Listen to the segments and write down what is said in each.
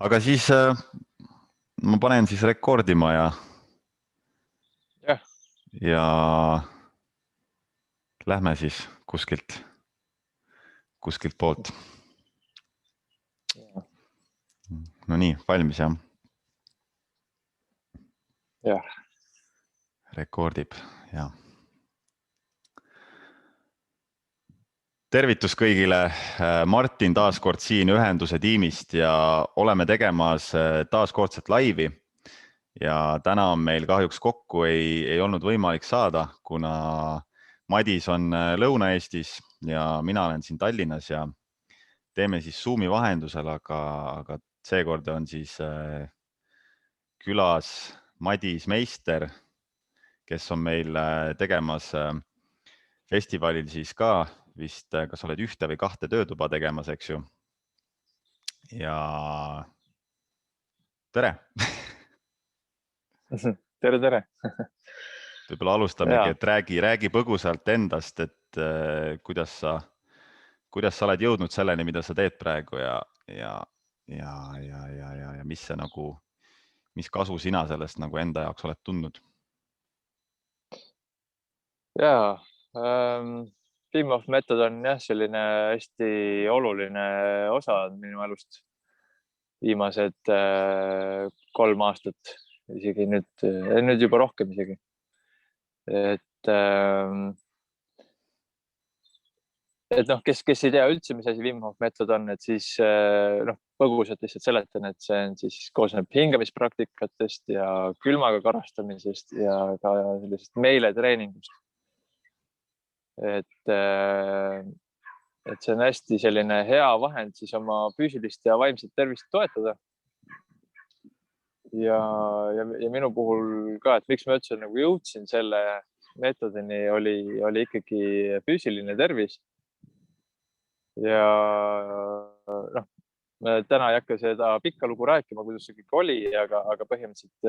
aga siis ma panen siis rekordima Jah. ja lähme siis kuskilt poolt. No nii, valmis jah? Jah. Rekordib, jah. Tervitus kõigile, Martin taaskord siin ühenduse tiimist ja oleme tegemas taaskordset laivi. Ja täna on meil kahjuks kokku ei olnud võimalik saada, kuna Madis on Lõuna-Eestis ja mina olen siin Tallinnas ja teeme siis Zoomi vahendusel, aga seekord on siis külas Madis Meister, kes on meil tegemas festivalil siis ka vist, kas oled ühte või kahte töötuba tegemas, eks ju? Ja tere! Tere! Võib-olla alustamegi, et räägi põgusalt endast, et kuidas sa oled jõudnud selleni, mida sa teed praegu ja mis kasu sina sellest nagu enda jaoks oled tundnud? Jaa, Team of Method on jah selline hästi oluline osa minu elust viimased 3 aastat, isegi nüüd juba rohkem isegi. Et noh, kes ei tea üldse, mis asi Wim Hof Method on, et siis põgusalt lihtsalt seletan, et see on siis koosneb hingamispraktikatest ja külmaga karastamisest ja ka sellisest meeletreeningust. Et see on hästi selline hea vahend siis oma füüsilist ja vaimset tervist toetada. Ja minu puhul ka, et miks ma üldse nagu jõudsin selle meetodini oli ikkagi füüsiline tervis. Ja noh, täna ei hakka seda pikka lugu rääkima, kuidas see kõik oli, aga põhimõtteliselt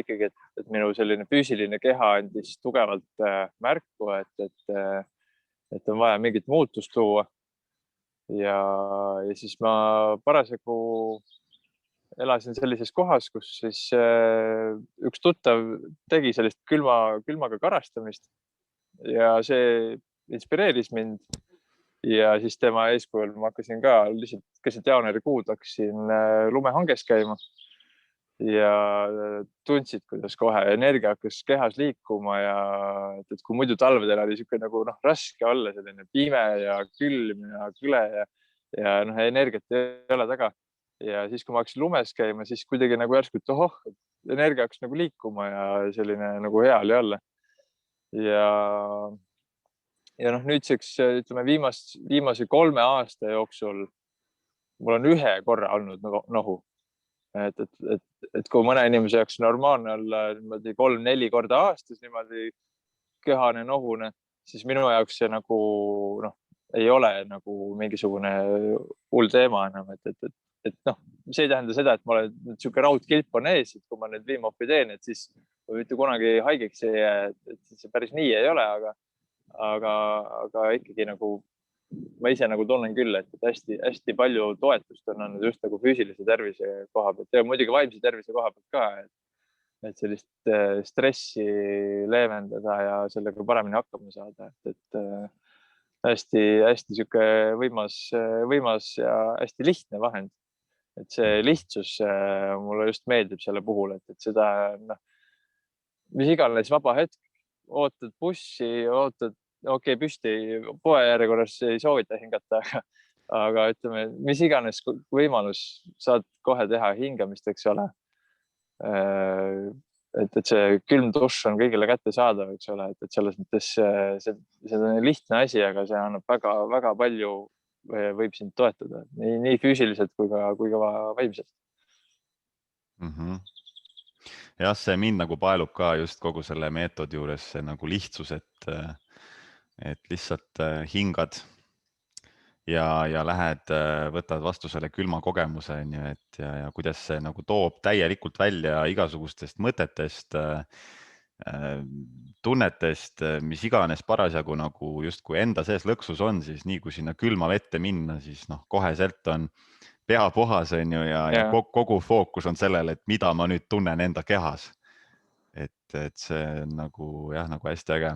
ikkagi, et minu selline füüsiline keha andis tugevalt märku, et on vaja mingit muutust tuua. Ja siis ma parasjagu elasin sellises kohas, kus siis üks tuttav tegi sellist külmaga karastamist ja see inspireeris mind. Ja siis tema eeskujul ma hakkasin ka lihtsalt keset jaanuarikuud hakkasin lumehanges käima ja tundsid, kuidas kohe energia hakkas kehas liikuma ja et kui muidu talvedel oli siuke nagu raske olla, selline pime ja külm ja kõle ja energiat ei ole taga. Ja siis, kui ma hakkasin lumes käima, siis kuidagi nagu järsku, et energia hakkas nagu liikuma ja selline nagu hea oli olla. Ja nüüdseks, ütleme viimase 3 aasta jooksul mul on ühe korra olnud nohu. Et kui mõne inimese jaoks normaalne olla 3-4 korda aastas niimoodi kehane nohune, siis minu jaoks see nagu ei ole nagu mingisugune hull teema enam. Et see ei tähenda seda, et ma olen siuke raudkilp on ees, et kui ma nüüd Wim Hofi teen, et siis mitte kunagi haigeks ei jää, et see päris nii ei ole, aga ikkagi nagu ma ise nagu tunnen küll, et hästi palju toetust on andnud just nagu füüsilise tervise koha pealt ja muidugi vaimse tervise koha pealt ka, et sellist stressi leevendada ja sellega paremini hakkama saada. Et hästi siuke võimas ja hästi lihtne vahend. Et see lihtsus mulle just meeldib selle puhul, et seda mis iganes vaba hetk, ootad bussi, püsti poe järjekorras ei soovita hingata, aga ütleme, mis iganes võimalus saad kohe teha hingamist, eks ole. Et see külm dušš on kõigile kättesaadav, eks ole, et selles mõttes see on lihtne asi, aga see annab väga palju, võib sind toetada nii füüsiliselt kui ka vaimselt. Jah, see mind nagu paelub ka just kogu selle meetodi juures, see nagu lihtsus, et lihtsalt hingad ja lähed, võtad vastu selle külma kogemuse ja kuidas see nagu toob täielikult välja igasugustest mõtetest, tunnetest, mis iganes parasjagu nagu justkui enda sees lõksus on, siis nii kui sinna külma vette minna, siis koheselt on pea puhas on ju ja kogu fookus on sellele, et mida ma nüüd tunnen enda kehas. Et see on nagu hästi äge.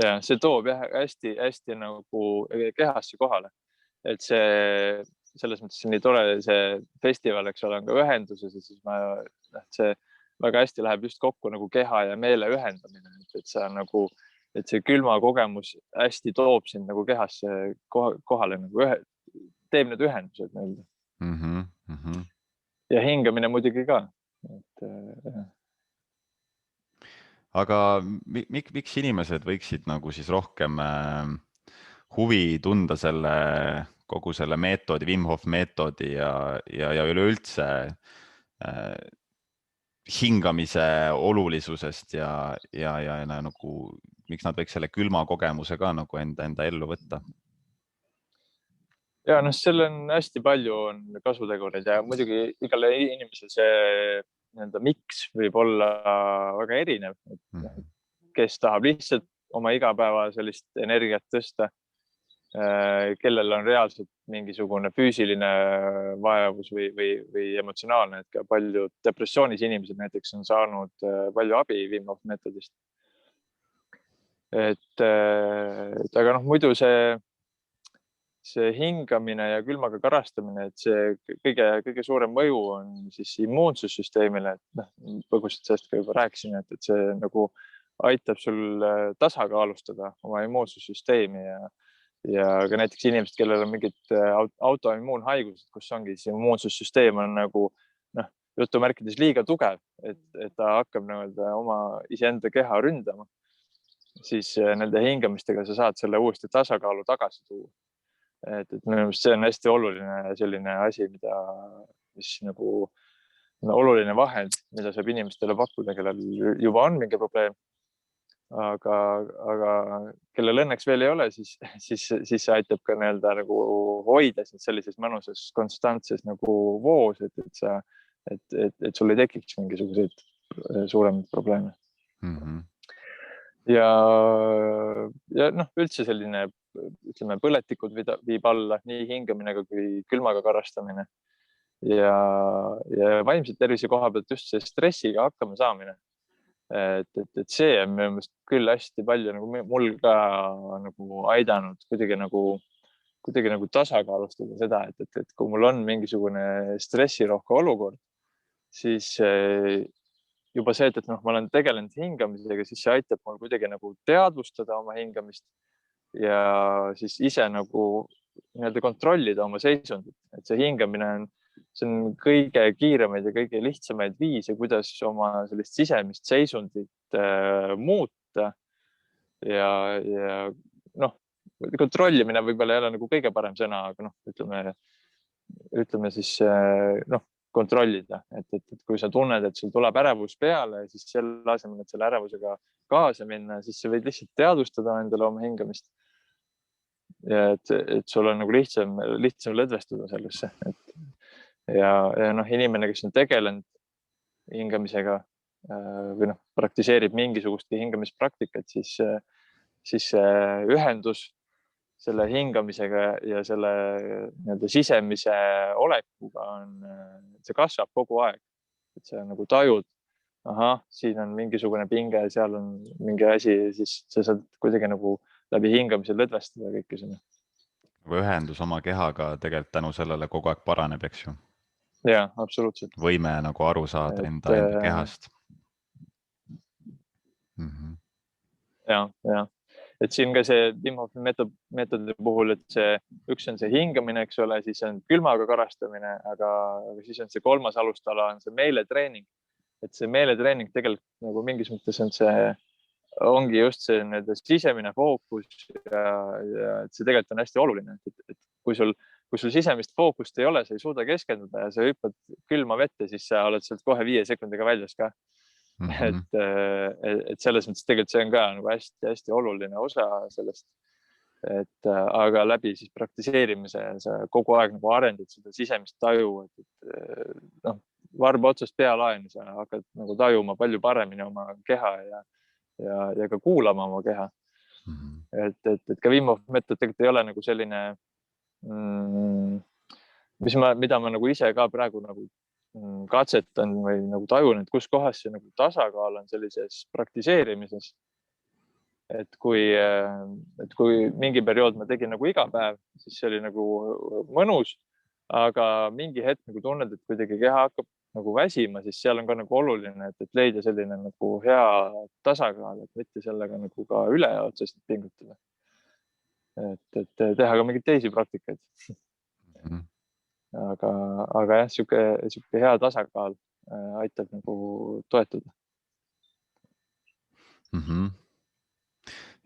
Ja see toob hästi nagu kehasse kohale, et see selles mõttes nii tore see festival, eks ole, on ka ühenduses ja siis see väga hästi läheb just kokku nagu keha ja meele ühendamine, et see on nagu, et see külma kogemus hästi toob sind nagu kehasse kohale nagu teeb need ühendused nii. Ja hingamine muidugi ka. Aga miks inimesed võiksid nagu siis rohkem huvi tunda kogu selle meetodi, Wim Hof meetodi ja üleüldse hingamise olulisusest ja nagu, miks nad võiks selle külma kogemuse ka nagu enda ellu võtta? Ja seal on hästi palju on kasutegureid ja muidugi igale inimesel see miks võib olla väga erinev. Kes tahab lihtsalt oma igapäeva sellist energiat tõsta, kellel on reaalselt mingisugune füüsiline vajavus või emotsionaalne, et ka paljud depressioonis inimesed näiteks on saanud palju abi Wim Hof meetodist. Aga muidu see hingamine ja külmaga karastamine, et see kõige suurem mõju on siis immuunsussüsteemile, et põgusalt sellest ka juba rääkisin, et see nagu aitab sul tasakaalustada oma immuunsussüsteemi ja ka näiteks inimesed, kellel on mingid autoimmuunhaigused, kus ongi see immuunsussüsteem on nagu jutumärkides liiga tugev, et ta hakkab oma iseenda keha ründama, siis nende hingamistega sa saad selle uuesti tasakaalu tagasi tuua. Et minu meelest see on hästi oluline selline asi, mis nagu oluline vahend, mida saab inimestele pakkuda, kellel juba on mingi probleem, aga kellel õnneks veel ei ole, siis see aitab ka nagu hoida sellises mõnusas konstantses nagu voos, et sul ei tekiks mingisuguseid suuremaid probleeme. Ja üldse selline, ütleme, põletikud viib alla nii hingamine kui külmaga karastamine ja vaimselt tervise koha pealt just see stressiga hakkama saamine. Et see on minu meelest küll hästi palju nagu mul ka nagu aidanud kuidagi nagu tasakaalustada seda, et kui mul on mingisugune stressirohke olukord, siis juba see, et ma olen tegelenud hingamisega, siis see aitab mul kuidagi nagu teadvustada oma hingamist ja siis ise nagu kontrollida oma seisundit. Et see hingamine on kõige kiiremaid ja kõige lihtsamaid viise, kuidas oma sellist sisemist seisundit muuta ja kontrollimine võib-olla ei ole nagu kõige parem sõna, aga ütleme siis kontrollida, et kui sa tunned, et sul tuleb ärevus peale, siis selle asemel, et selle ärevusega kaasa minna, siis sa võid lihtsalt teadvustada endale oma hingamist. Ja et sul on nagu lihtsam lõdvestuda sellesse. Ja inimene, kes on tegelenud hingamisega või praktiseerib mingisugustki hingamispraktikat, siis ühendus selle hingamisega ja selle sisemise olekuga see kasvab kogu aeg. Et see nagu tajud, siin on mingisugune pinge, seal on mingi asi, siis sa saad kuidagi nagu läbi hingamise lõdvestada kõike sinna. Ühendus oma kehaga tegelikult tänu sellele kogu aeg paraneb, eks ju? Jaa, absoluutselt. Võime nagu aru saada enda kehast. Jaa. Et siin ka see Wim Hofi meetodi puhul, et üks on see hingamine, eks ole, siis on külmaga karastamine, aga siis on see kolmas alustala, on see meeletreening. Et see meeletreening tegelikult nagu mingis mõttes ongi just see sisemine fookus ja et see tegelikult on hästi oluline. Et kui sul sisemist fookust ei ole, sa ei suuda keskenduda ja sa hüppad külma vette, siis sa oled sealt kohe 5 sekundiga väljas ka. Et selles mõttes tegelikult see on ka nagu hästi oluline osa sellest, aga läbi siis praktiseerimise sa kogu aeg nagu arendad seda sisemist taju, et varba otsast pealaeni sa hakkad nagu tajuma palju paremini oma keha ja ka kuulama oma keha. Et ka Wim Hof meetod tegelikult ei ole nagu selline mida ma nagu ise ka praegu nagu katsetan või nagu tajun, et kus kohas see nagu tasakaal on sellises praktiseerimises. Et kui mingi periood ma tegin nagu iga päev, siis see oli nagu mõnus, aga mingi hetk nagu tunned, et kuidagi keha hakkab nagu väsima, siis seal on ka nagu oluline, et leida selline nagu hea tasakaal, et mitte sellega nagu ka üle otsast pingutada. Et teha ka mingeid teisi praktikaid. Aga jah, siuke hea tasakaal aitab nagu toetada.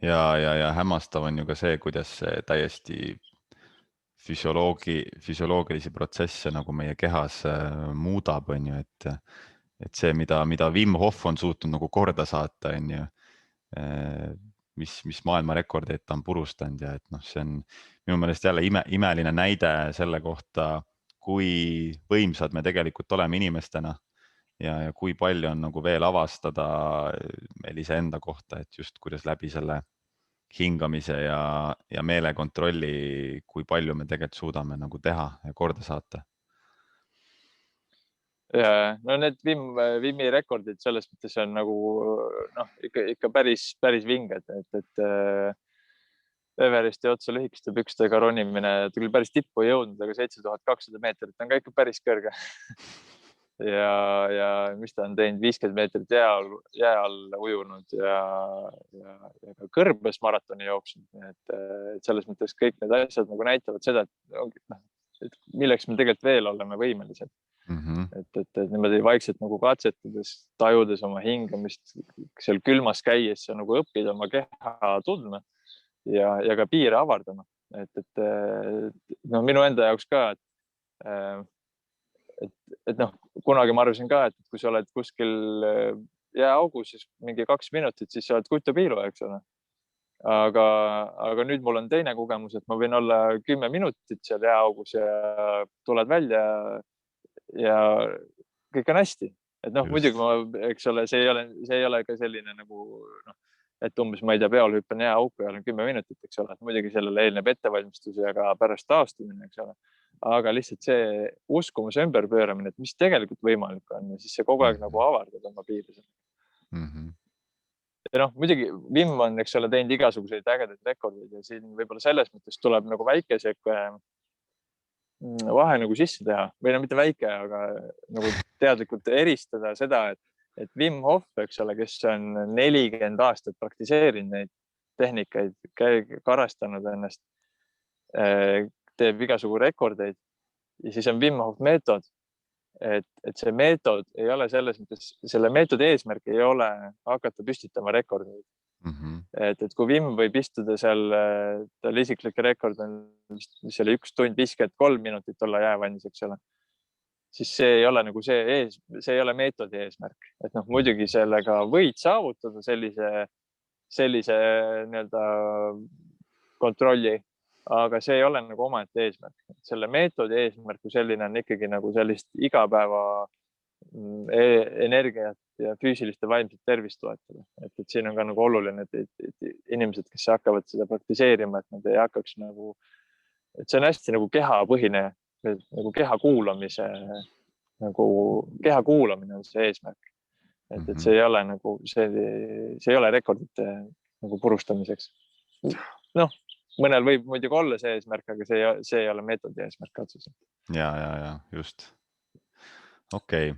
Ja hämmastav on ju ka see, kuidas see täiesti füsioloogilisi protsesse nagu meie kehas muudab, on ju, et see, mida Wim Hof on suutnud nagu korda saata, on ju, mis maailmarekordeid ta on purustanud ja et noh, see on minu meelest jälle imeline näide selle kohta, kui võimsad me tegelikult oleme inimestena ja kui palju on nagu veel avastada meil iseenda kohta, et just kuidas läbi selle hingamise ja meelekontrolli, kui palju me tegelikult suudame nagu teha ja korda saata. Ja no need Wimi rekordid selles mõttes on nagu ikka päris vinged, et Everesti otsa lühikeste pükstega ronimine, ta küll päris tippu ei jõudnud, aga 7200 meetrit on ka ikka päris kõrge. ja mis ta on teinud, 50 meetrit jää all ujunud ja ka kõrbes maratoni jooksnud. Et selles mõttes kõik need asjad nagu näitavad seda, et milleks me tegelikult veel oleme võimelised. Et niimoodi vaikselt nagu katsetades, tajudes oma hingamist, seal külmas käies sa nagu õpid oma keha tundma ja ka piire avardama. Et minu enda jaoks ka, et kunagi ma arvasin ka, et kui sa oled kuskil jääaugus, siis mingi 2 minutit, siis sa oled kutapiilu, eks ole. Aga nüüd mul on teine kogemus, et ma võin olla 10 minutit seal jääaugus ja tuled välja ja kõik on hästi. Et muidugi eks ole, see ei ole ka selline nagu, et umbes ma ei tea, peol hüppan jääauku ja olen 10 minutit, eks ole. Muidugi sellele eelneb ettevalmistus ja ka pärast taastumine, eks ole. Aga lihtsalt see uskumuse ümberpööramine, et mis tegelikult võimalik on ja siis see kogu aeg nagu avardab oma piiri. Ja muidugi Wim on, eks ole, teinud igasuguseid ägedaid rekordeid ja siin võib-olla selles mõttes tuleb nagu väike vahe nagu sisse teha või mitte väike, aga nagu teadlikult eristada seda, et Wim Hof, eks ole, kes on 40 aastat praktiseerinud neid tehnikaid, karastanud ennast, teeb igasugu rekordeid ja siis on Wim Hof meetod, et see meetod ei ole selles mõttes, selle meetodi eesmärk ei ole hakata püstitama rekordeid. Et kui Wim võib istuda seal, tal isiklik rekord on, mis oli 1 tund 53 minutit olla jäävannis, eks ole, siis see ei ole nagu see ei ole meetodi eesmärk. Et muidugi sellega võid saavutada sellise nii-öelda kontrolli, aga see ei ole nagu omaette eesmärk. Selle meetodi eesmärk selline on ikkagi nagu sellist igapäeva energiat ja füüsilist ja vaimset tervist toetada. Et siin on ka nagu oluline, et inimesed, kes hakkavad seda praktiseerima, et nad ei hakkaks nagu, et see on hästi nagu kehapõhine, nagu keha kuulamine on see eesmärk. Et see ei ole nagu, see ei ole rekordite nagu purustamiseks. Mõnel võib muidugi olla see eesmärk, aga see ei ole meetodi eesmärk otseselt. Ja, just. Okei.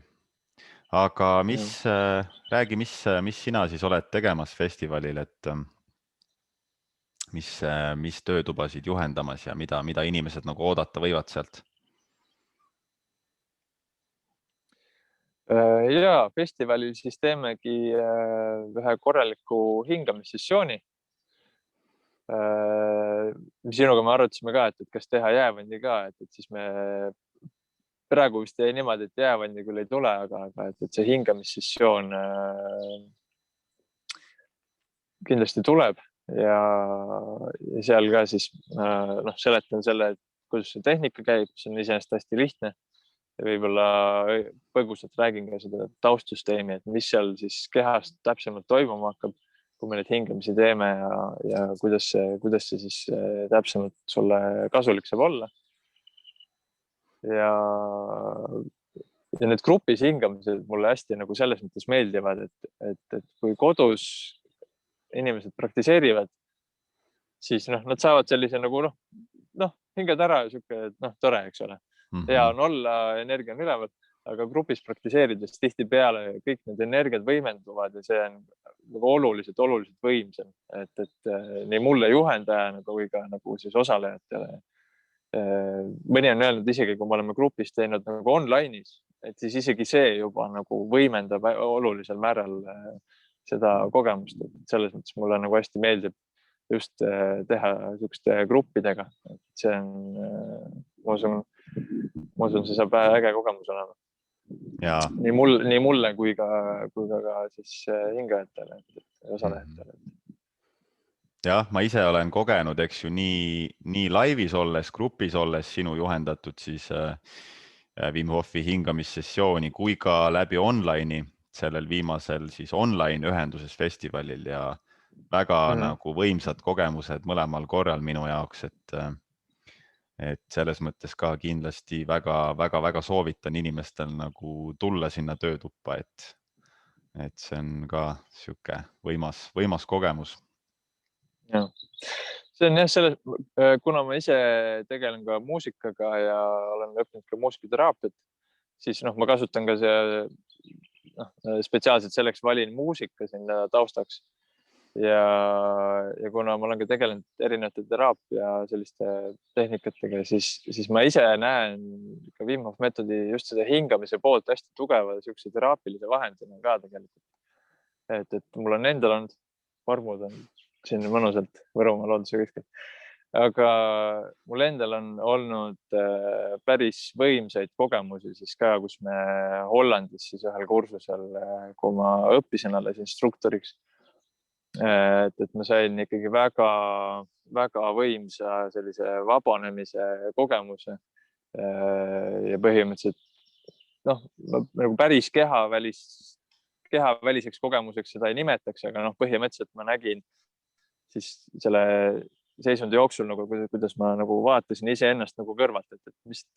Aga räägi, mis sina siis oled tegemas festivalil, et mis töötubasid juhendamas ja mida inimesed nagu oodata võivad sealt? Ja festivalil siis teemegi ühe korraliku hingamissessiooni. Sinuga me arutasime ka, et kas teha jäävandi ka, et siis me praegu vist jäi niimoodi, et jäävandi küll ei tule, aga et see hingamissessioon kindlasti tuleb ja seal ka siis seletan selle, et kuidas see tehnika käib, see on iseenesest hästi lihtne ja võib-olla põgusalt räägin ka seda taustsüsteemi, et mis seal siis kehast täpsemalt toimuma hakkab, kui me neid hingamisi teeme ja kuidas see siis täpsemalt sulle kasulik saab olla. ja need grupis hingamised mulle hästi nagu selles mõttes meeldivad, et kui kodus inimesed praktiseerivad, siis nad saavad sellise nagu hingad ära ja siuke, tore, eks ole. Hea on olla, energia on üleval, aga grupis praktiseerides tihtipeale kõik need energiad võimenduvad ja see on nagu oluliselt võimsam, et nii mulle juhendajana kui ka nagu siis osalejatele. Mõni on öelnud isegi, kui me oleme grupis teinud nagu online'is, et siis isegi see juba nagu võimendab olulisel määral seda kogemust. Selles mõttes mulle nagu hästi meeldib just teha niisuguste gruppidega. See on, ma usun, see saab äge kogemus olema. Ja. Nii mulle kui ka siis hingajatele, osalejatele. Jah, ma ise olen kogenud, eks ju, nii laivis olles, grupis olles sinu juhendatud siis Wim Hofi hingamissessiooni kui ka läbi online'i sellel viimasel siis online ühenduses festivalil ja väga nagu võimsad kogemused mõlemal korral minu jaoks, et selles mõttes ka kindlasti väga soovitan inimestel nagu tulla sinna töötuppa, et see on ka siuke võimas kogemus. Ja. See on jah, kuna ma ise tegelen ka muusikaga ja olen õppinud ka muusikateraapit, siis ma kasutan ka spetsiaalselt selleks valin muusika sinna taustaks. Ja kuna ma olen ka tegelenud erinevate teraapia selliste tehnikatega, siis ma ise näen ka Wim Hof meetodi just seda hingamise poolt hästi tugeva siukse teraapilise vahendina ka tegelikult. Et mul on endal olnud vormud on siin mõnusalt Võrumaa looduse kuskil. Aga mul endal on olnud päris võimsaid kogemusi siis ka, kus me Hollandis siis ühel kursusel, kui ma õppisin alles instruktoriks, et ma sain ikkagi väga võimsa sellise vabanemise kogemuse ja põhimõtteliselt nagu päris kehaväliseks kogemuseks seda ei nimetaks, aga põhimõtteliselt ma nägin siis selle seisundi jooksul, nagu, kuidas ma nagu vaatasin iseennast nagu kõrvalt, et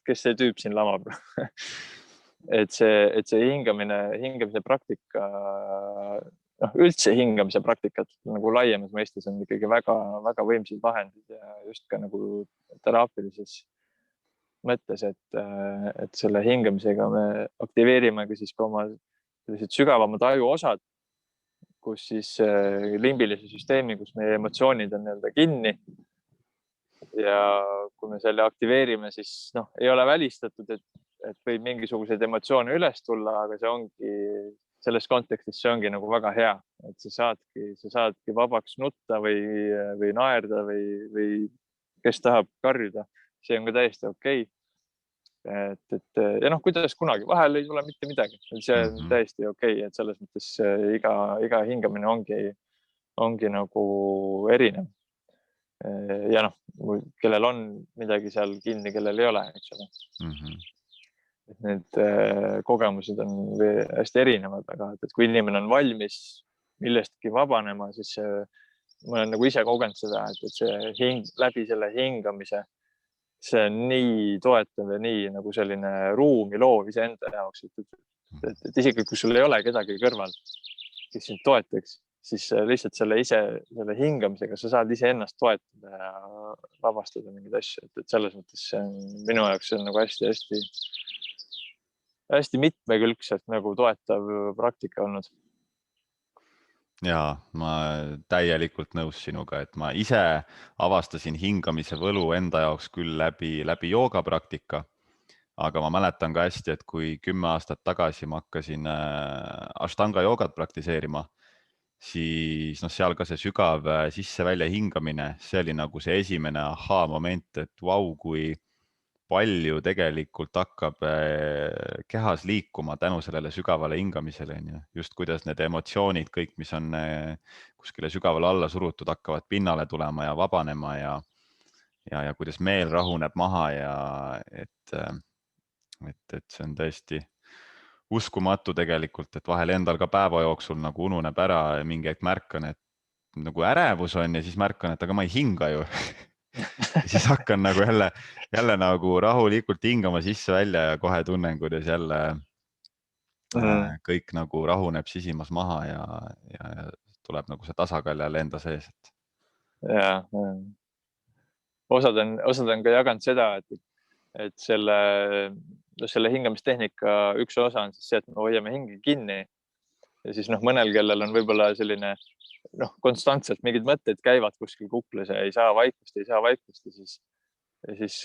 kes see tüüp siin lamab. et see hingamise praktika, üldse hingamise praktikat nagu laiemas mõistes on ikkagi väga võimsad vahendid ja just ka nagu teraapilises mõttes, et selle hingamisega me aktiveerime ka siis ka oma sügavamad ajuosad, kus siis limbilise süsteemi, kus meie emotsioonid on kinni. Ja kui me selle aktiveerime, siis ei ole välistatud, et võib mingisuguseid emotsioone üles tulla, aga see ongi selles kontekstis, see ongi nagu väga hea, et sa saadki vabaks nutta või naerda või kes tahab karjuda. See on ka täiesti okei. Ja kuidas kunagi, vahel ei tule mitte midagi, see on täiesti okei, et selles mõttes iga hingamine ongi nagu erinev. Ja kellel on midagi seal kinni, kellel ei ole, eks ole. Et need kogemused on hästi erinevad, aga et kui inimene on valmis millestki vabanema, siis ma olen nagu ise kogenud seda, et see läbi selle hingamise see on nii toetav ja nii nagu selline ruumi loov iseenda jaoks, et isegi kui sul ei ole kedagi kõrval, kes sind toetaks, siis lihtsalt selle hingamisega sa saad iseennast toetada ja vabastada mingeid asju, et selles mõttes minu jaoks on nagu hästi mitmekülgselt nagu toetav praktika olnud. Ja ma täielikult nõus sinuga, et ma ise avastasin hingamise võlu enda jaoks küll läbi joogapraktika, aga ma mäletan ka hästi, et kui 10 aastat tagasi ma hakkasin Ashtanga joogat praktiseerima, siis seal ka see sügav sisse-välja hingamine, see oli nagu see esimene aha-moment, et vau, kui palju tegelikult hakkab kehas liikuma tänu sellele sügavale hingamisele. Just kuidas need emotsioonid, kõik, mis on kuskile sügavale alla surutud, hakkavad pinnale tulema ja vabanema ja kuidas meel rahuneb maha ja et see on tõesti uskumatu tegelikult, et vahel endal ka päeva jooksul nagu ununeb ära mingi hetk märkan, et nagu ärevus on ja siis märkan, et aga ma ei hinga ju. ja siis hakkan nagu jälle nagu rahulikult hingama sisse-välja ja kohe tunnen, kuidas jälle kõik nagu rahuneb sisimas maha ja tuleb nagu see tasakaal jälle enda sees. Ja. Osad on ka jaganud seda, et selle hingamistehnika üks osa on siis see, et me hoiame hinge kinni ja siis mõnel, kellel on võib-olla selline konstantselt mingid mõtted käivad kuskil kuklas ja ei saa vaikust ja siis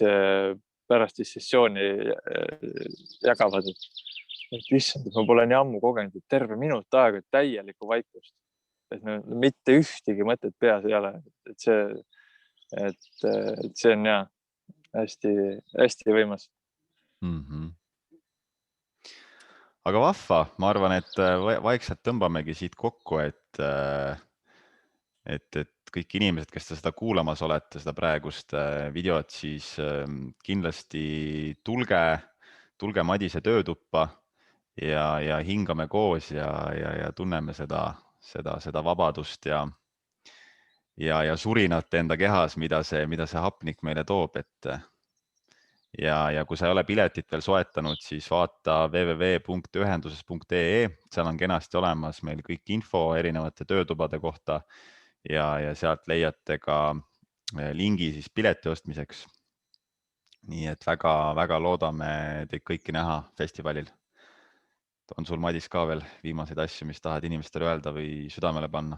pärast siis sessiooni jagavad, et issand, ma pole nii ammu kogenud, et terve minut aega täielikku vaikust, et mitte ühtegi mõtet peas ei ole, et see on hästi võimas. Aga vahva, ma arvan, et vaikselt tõmbamegi siit kokku, et kõik inimesed, kes te seda kuulamas olete, seda praegust videot, siis kindlasti tulge Madise töötuppa ja hingame koos ja tunneme seda vabadust ja surinat enda kehas, mida see hapnik meile toob. Ja kui sa ei ole piletit veel soetanud, siis vaata www.ühenduses.ee, seal on kenasti olemas meil kõik info erinevate töötubade kohta ja sealt leiate ka lingi siis pileti ostmiseks. Nii et väga loodame teid kõiki näha festivalil. On sul, Madis, ka veel viimaseid asju, mis tahad inimestele öelda või südamele panna?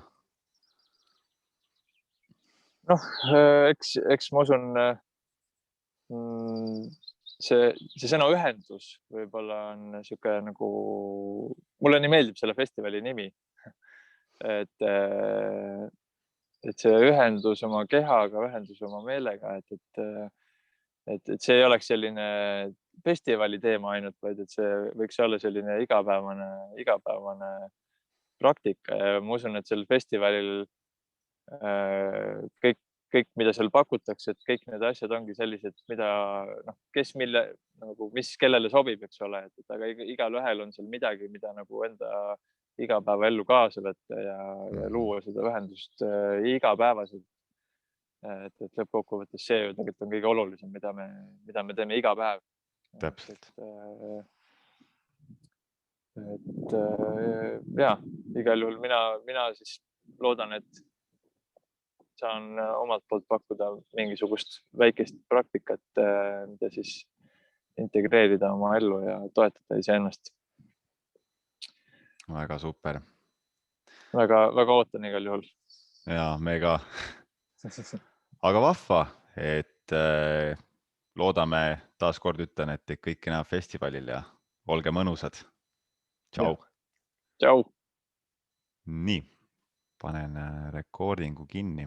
Eks ma usun, see sõna ühendus võib-olla on niisugune nagu, mulle nii meeldib selle festivali nimi, et see ühendus oma kehaga, ühendus oma meelega, et see ei oleks selline festivali teema ainult, vaid et see võiks olla selline igapäevane praktika ja ma usun, et sel festivalil kõik, mida seal pakutakse, et kõik need asjad ongi sellised, mida mis kellele sobib, eks ole, aga igalühel on seal midagi, mida nagu enda igapäevaellu kaasa võtta ja luua seda ühendust igapäevaselt. Et lõppkokkuvõttes see ju tegelikult on kõige olulisem, mida me teeme iga päev. Täpselt. Igal juhul mina siis loodan, et saan omalt poolt pakkuda mingisugust väikest praktikat, mida siis integreerida oma ellu ja toetada iseennast. Väga super. Väga ootan igal juhul. Ja me ka. Aga vahva, et loodame, taas kord ütlen, et teid kõiki näeb festivalil ja olge mõnusad. Tšau. Tšau. Nii, panen recordingu kinni.